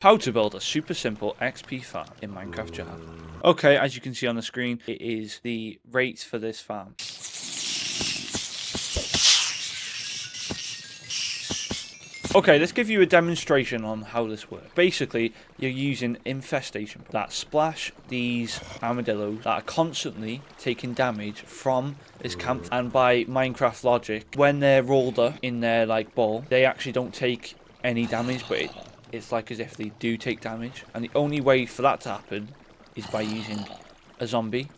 How to build a super simple XP farm in Minecraft Java. Okay, as you can see on the screen, it is the rates for this farm. Okay, let's give you a demonstration on how this works. Basically, you're using infestation that splash these armadillos that are constantly taking damage from this camp. And by Minecraft logic, when they're rolled up in their ball, they actually don't take any damage, but it's like as if they do take damage. And the only way for that to happen is by using a zombie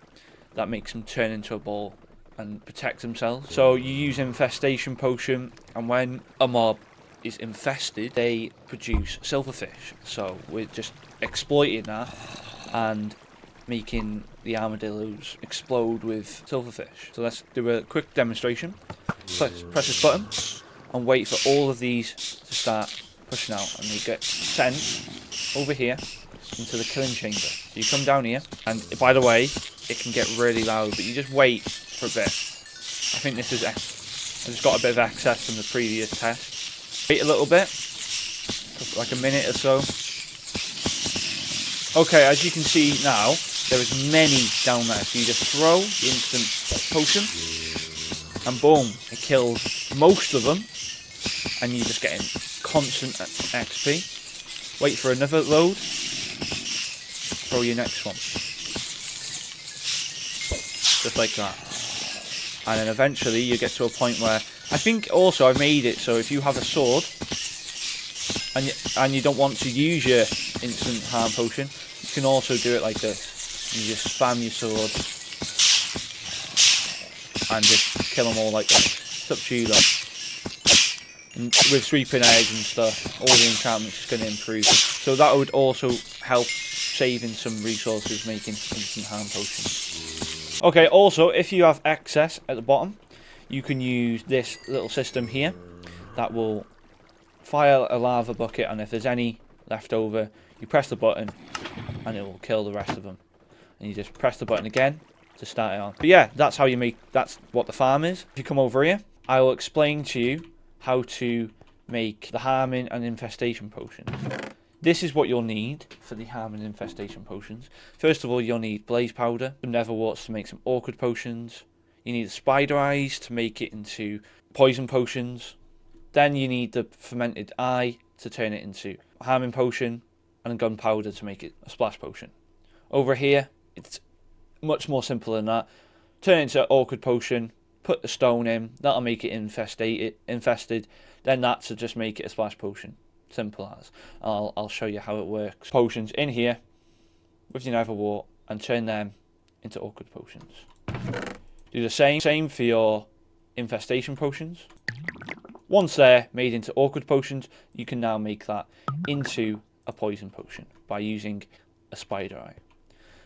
that makes them turn into a ball and protect themselves. So you use infestation potion, and when a mob is infested, they produce silverfish. So we're just exploiting that and making the armadillos explode with silverfish. So let's do a quick demonstration. So let's press this button and wait for all of these to start pushing out, and they get sent over here into the killing chamber. So you come down here, and by the way, it can get really loud, but you just wait for a bit. I think this is I just got a bit of excess from the previous test. Wait a little bit, like a minute or so. Okay, as you can see now, there is many down there. So you just throw the instant potion, and boom, it kills most of them, and you're just getting constant XP. Wait for another load. Throw your next one. Just like that. And then eventually you get to a point where, I think also I've made it so if you have a sword and you don't want to use your instant harm potion, you can also do it like this. You just spam your sword and just kill them all like that. It's up to you though. And with sweeping eggs and stuff, all the enchantments is going to improve. So that would also help saving some resources making instant harm potions. Okay, also if you have excess at the bottom, you can use this little system here that will fire a lava bucket, and if there's any left over, you press the button and it will kill the rest of them. And you just press the button again to start it on. But yeah, that's what the farm is. If you come over here, I will explain to you how to make the harming and infestation potions. This is what you'll need for the harm and infestation potions. First of all, you'll need blaze powder, some nether warts to make some awkward potions. You need the spider eyes to make it into poison potions. Then you need the fermented eye to turn it into a harming potion, and gunpowder to make it a splash potion. Over here, it's much more simple than that. Turn it into an awkward potion, put the stone in, that'll make it infested. Then that to just make it a splash potion. Simple as. I'll show you how it works. Potions in here with your nether wart and turn them into awkward potions. Do the same for your infestation potions. Once they're made into awkward potions, you can now make that into a poison potion by using a spider eye.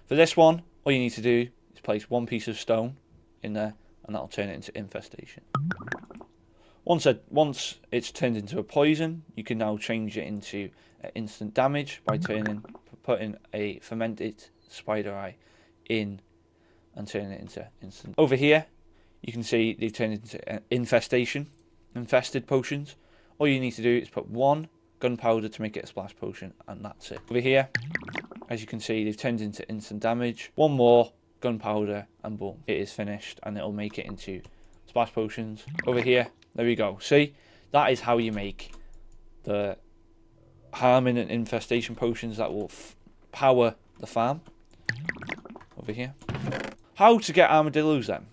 For this one, all you need to do is place one piece of stone in there, and that'll turn it into infestation. Once it's turned into a poison, you can now change it into instant damage by putting a fermented spider eye in and turning it into instant. Over here, you can see they've turned into infested potions. All you need to do is put one gunpowder to make it a splash potion, and that's it. Over here, as you can see, they've turned into instant damage. One more gunpowder, and boom, it is finished, and it'll make it into splash potions. Over here, there we go. See, that is how you make the harming and infestation potions that will power the farm. Over here. How to get armadillos then?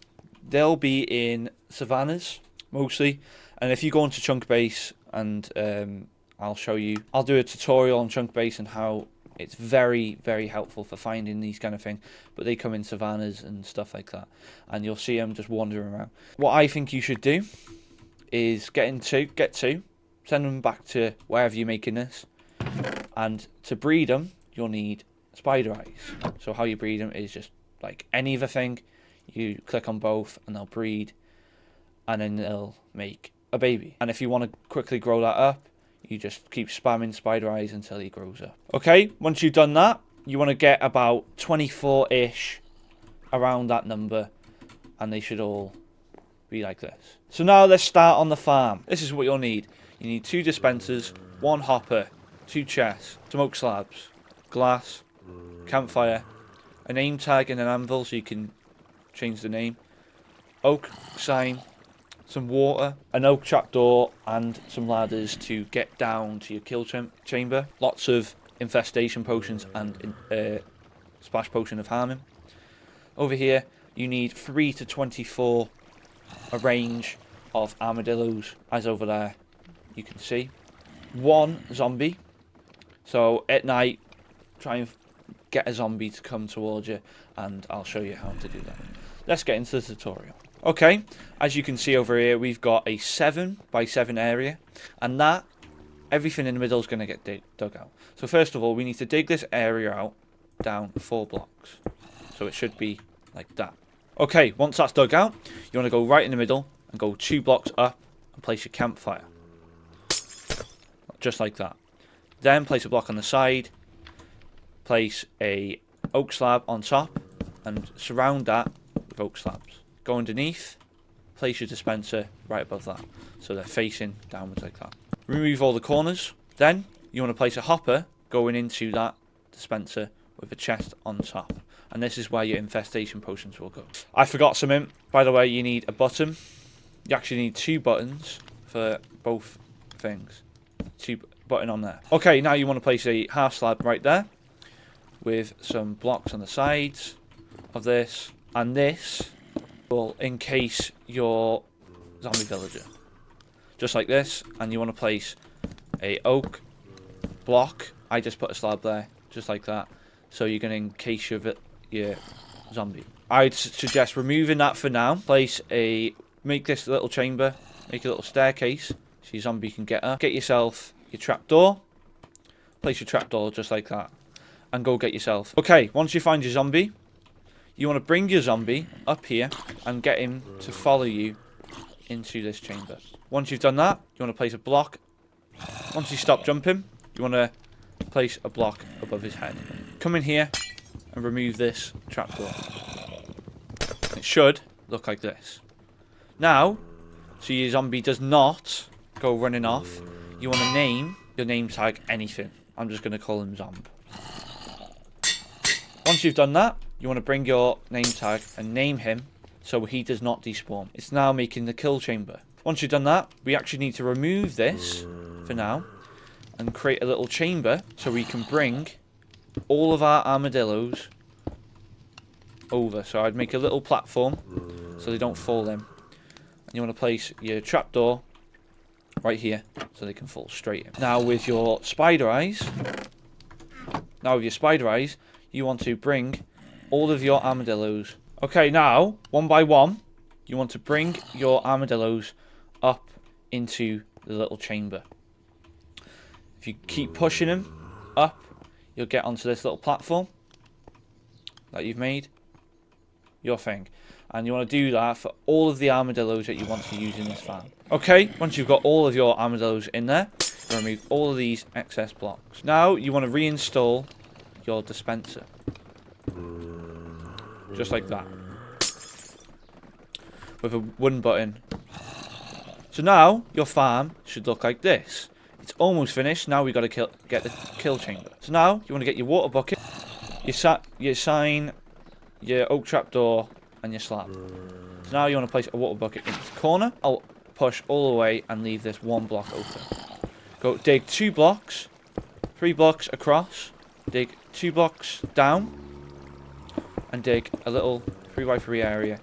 They'll be in savannas mostly, and if you go into chunk base, and I'll show you, I'll do a tutorial on chunk base and how it's very, very helpful for finding these kind of things. But they come in savannas and stuff like that, and you'll see them just wandering around. What I think you should do is get two, send them back to wherever you're making this, and to breed them, you'll need spider eyes. So how you breed them is just like any other thing, you click on both and they'll breed, and then they'll make a baby. And if you want to quickly grow that up, you just keep spamming spider eyes until he grows up. Okay, once you've done that, you want to get about 24-ish, around that number, and they should all be like this. So now let's start on the farm. This is what you'll need. You need 2 dispensers, 1 hopper, 2 chests, some oak slabs, glass, campfire, a name tag and an anvil so you can change the name, oak sign, some water, an oak trapdoor, and some ladders to get down to your kill chamber. Lots of infestation potions and splash potion of harming. Over here, you need 3 to 24 a range of armadillos, as over there you can see. 1 zombie. So at night, try and get a zombie to come towards you, and I'll show you how to do that. Let's get into the tutorial. Okay, as you can see over here, we've got a 7 by 7 area, and that, everything in the middle is going to get dug out. So first of all, we need to dig this area out down 4 blocks. So it should be like that. Okay, once that's dug out, you want to go right in the middle and go 2 blocks up and place your campfire. Just like that. Then place a block on the side, place a oak slab on top, and surround that with oak slabs. Go underneath, place your dispenser right above that, so they're facing downwards like that. Remove all the corners. Then you want to place a hopper going into that dispenser with a chest on top, and this is where your infestation potions will go. I forgot something. By the way, you need a button. You actually need 2 buttons for both things. 2 button on there. Okay, now you want to place a half slab right there with some blocks on the sides of this, and this will encase your zombie villager. Just like this, and you want to place a oak block. I just put a slab there, just like that, so you're going to encase your zombie. I'd suggest removing that for now. Make this little chamber, make a little staircase so your zombie can get up. Get yourself your trapdoor, place your trapdoor just like that, and go get yourself. Okay, once you find your zombie, you want to bring your zombie up here and get him to follow you into this chamber. Once you've done that, you want to place a block. Once you stop jumping, you want to place a block above his head. Come in here and remove this trapdoor. It should look like this. Now, so your zombie does not go running off, you want to name your name tag anything. I'm just going to call him Zomb. Once you've done that, you want to bring your name tag and name him so he does not despawn. It's now making the kill chamber. Once you've done that, we actually need to remove this for now and create a little chamber so we can bring all of our armadillos over. So I'd make a little platform so they don't fall in. And you want to place your trapdoor right here so they can fall straight in. Now with your spider eyes, you want to bring all of your armadillos. Okay, now, one by one, you want to bring your armadillos up into the little chamber. If you keep pushing them up, you'll get onto this little platform that you've made. Your thing. And you want to do that for all of the armadillos that you want to use in this farm. Okay, once you've got all of your armadillos in there, you remove all of these excess blocks. Now, you want to reinstall your dispenser. Just like that. With a 1 button. So now, your farm should look like this. It's almost finished. Now we've got to get the kill chamber. So now, you want to get your water bucket, your sign, your oak trapdoor, and your slab. So now you want to place a water bucket in this corner. I'll push all the way and leave this 1 block open. Go dig 2 blocks, 3 blocks across, dig 2 blocks down, and dig a little 3x3 area,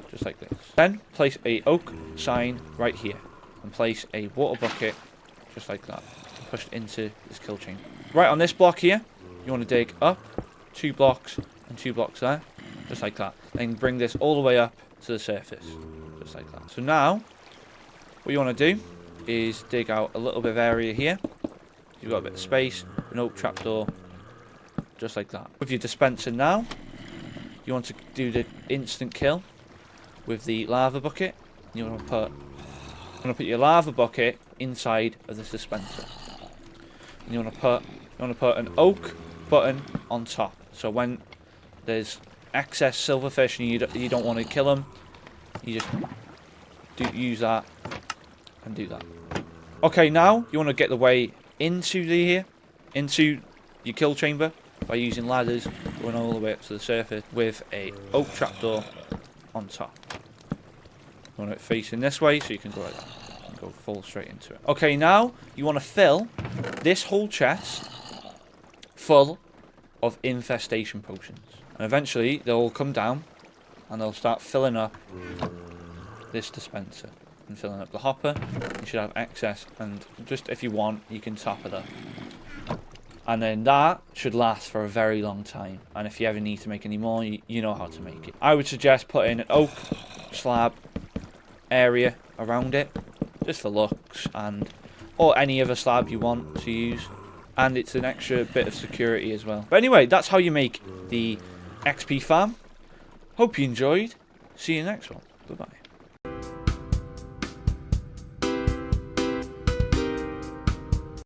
just like this. Then place a oak sign right here, and place a water bucket, just like that, pushed into this kill chamber. Right on this block here, you want to dig up 2 blocks and 2 blocks there, just like that. Then bring this all the way up to the surface, just like that. So now, what you want to do is dig out a little bit of area here. You've got a bit of space, an oak trapdoor, just like that. With your dispenser now, you want to do the instant kill with the lava bucket. You want to put your lava bucket inside of this dispenser. And you want to put an oak button on top. So when there's excess silverfish and you don't want to kill them, you just use that and do that. Okay, now you want to get the way into here into your kill chamber by using ladders going all the way up to the surface with a oak trapdoor on top. You want it facing this way so you can go like that. And go full straight into it. Okay, now you want to fill this whole chest full of infestation potions. And eventually they'll come down and they'll start filling up this dispenser and filling up the hopper. You should have excess, and just if you want you can top it up. And then that should last for a very long time. And if you ever need to make any more, you know how to make it. I would suggest putting an oak slab area around it, just for looks, and or any other slab you want to use. And it's an extra bit of security as well. But anyway, that's how you make the XP farm. Hope you enjoyed. See you next one. Bye-bye.